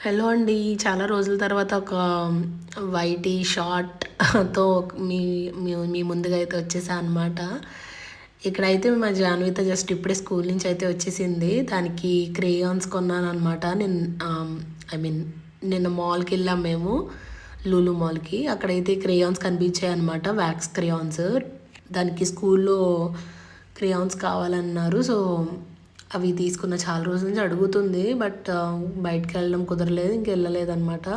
Hello అండి. చాలా రోజుల తర్వాత ఒక వైటీ షార్ట్‌తో మీ మీ మీ ముందుగా అయితే వచ్చేసా అనమాట. ఇక్కడైతే మా జాన్విత జస్ట్ ఇప్పుడే స్కూల్ నుంచి అయితే వచ్చేసింది. దానికి క్రేయాన్స్ కొన్నాననమాట. ఐ మీన్ నిన్న మాల్‌కెళ్ళాం మేము. లూలు మాల్‌కి. అక్కడైతే క్రేయాన్స్ కనిపించాయనమాట. Wax crayons. దానికి స్కూల్‌లో క్రేయాన్స్ కావాలన్నారు. సో అవి తీసుకున్న చాలా రోజుల నుంచి అడుగుతుంది. బట్ బయటికి వెళ్ళడం కుదరలేదు. ఇంక వెళ్ళలేదనమాట.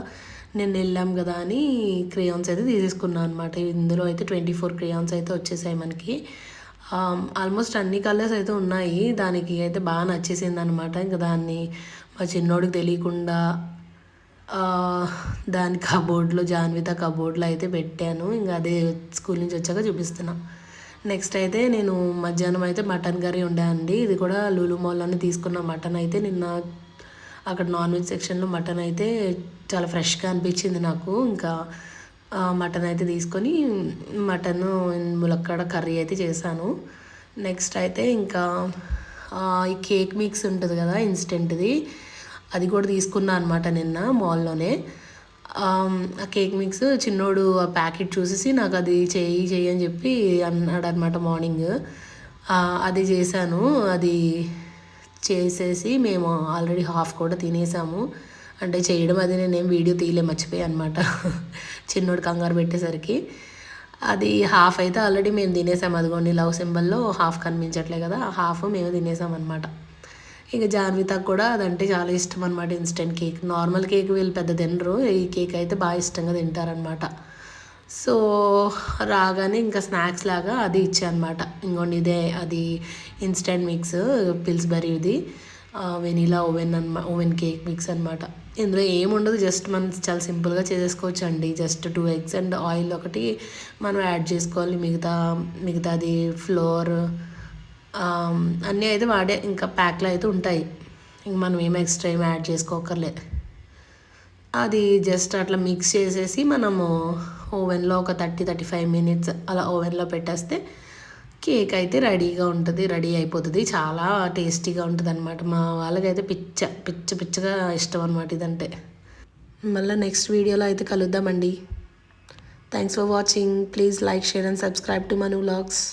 నిన్న వెళ్ళాం కదా అని క్రేయాన్స్ అయితే తీసేసుకున్నాను అనమాట. ఇందులో అయితే 24 క్రేయాన్స్ అయితే వచ్చేసాయి మనకి. ఆల్మోస్ట్ అన్ని కలర్స్ అయితే ఉన్నాయి. దానికి అయితే బాగా నచ్చేసింది అనమాట. ఇంకా దాన్ని మా చిన్నోడికి తెలియకుండా దాని కబోర్డ్లో జాన్విత కబోర్డ్లో అయితే పెట్టాను. ఇంకా అదే స్కూల్ నుంచి వచ్చాక చూపిస్తున్నా. నెక్స్ట్ అయితే నేను మధ్యాహ్నం అయితే మటన్ కర్రీ ఉండే అండి. ఇది కూడా లూలు మాల్లోనే తీసుకున్న మటన్ అయితే నిన్న అక్కడ నాన్ వెజ్ సెక్షన్లో మటన్ అయితే చాలా ఫ్రెష్గా అనిపించింది నాకు. ఇంకా మటన్ అయితే తీసుకొని మటన్ ములక్కాడ కర్రీ అయితే చేశాను. నెక్స్ట్ అయితే ఇంకా ఈ కేక్ మిక్స్ ఉంటుంది కదా ఇన్స్టెంట్ది, అది కూడా తీసుకున్నా అనమాట నిన్న మాల్లోనే. ఆ కేక్ మిక్స్ చిన్నోడు ఆ ప్యాకెట్ చూసేసి నాకు అది చెయ్యి అని చెప్పి అన్నాడు అనమాట మార్నింగ్. అది చేశాను. అది చేసేసి మేము ఆల్రెడీ హాఫ్ కూడా తినేసాము. అంటే చేయడం అది నేనేం వీడియో తీయలే, మర్చిపోయాను అనమాట. చిన్నోడు కంగారు పెట్టేసరికి అది హాఫ్ అయితే ఆల్రెడీ మేము తినేసాము. అదిగోండి లవ్ సింబల్లో హాఫ్ కనిపించట్లే కదా, హాఫ్ మేము తినేసామన్నమాట. ఇక జాన్వితకు కూడా అదంటే చాలా ఇష్టం అనమాట. ఇన్స్టెంట్ కేక్, నార్మల్ కేక్ వీళ్ళు పెద్ద తినరు, ఈ కేక్ అయితే బాగా ఇష్టంగా తింటారనమాట. సో రాగానే ఇంకా స్నాక్స్ లాగా అది ఇచ్చానమాట. ఇంకోండి ఇదే అది ఇన్స్టెంట్ మిక్స్ పిల్స్బెర్రీది వెనీలా ఓవెన్ కేక్ మిక్స్ అనమాట. ఇందులో ఏముండదు, జస్ట్ మనం చాలా సింపుల్గా చేసేసుకోవచ్చు అండి. జస్ట్ 2 ఎగ్స్ అండ్ ఆయిల్ ఒకటి మనం యాడ్ చేసుకోవాలి. మిగతాది ఫ్లోర్ అన్నీ అయితే వాడే ఇంకా ప్యాక్లో అయితే ఉంటాయి. ఇంక మనం ఏం ఎక్స్ట్రా ఏం యాడ్ చేసుకోకర్లేదు. అది జస్ట్ అట్లా మిక్స్ చేసేసి మనము ఓవెన్లో ఒక 30-35 మినిట్స్ అలా ఓవెన్లో పెట్టేస్తే కేక్ అయితే రెడీ అయిపోతుంది. చాలా టేస్టీగా ఉంటుంది అనమాట. మా వాళ్ళకైతే పిచ్చగా ఇష్టం అనమాట ఇదంటే. మళ్ళీ నెక్స్ట్ వీడియోలో అయితే కలుద్దామండి. Thanks for watching. Please like, share and subscribe to Manu vlogs.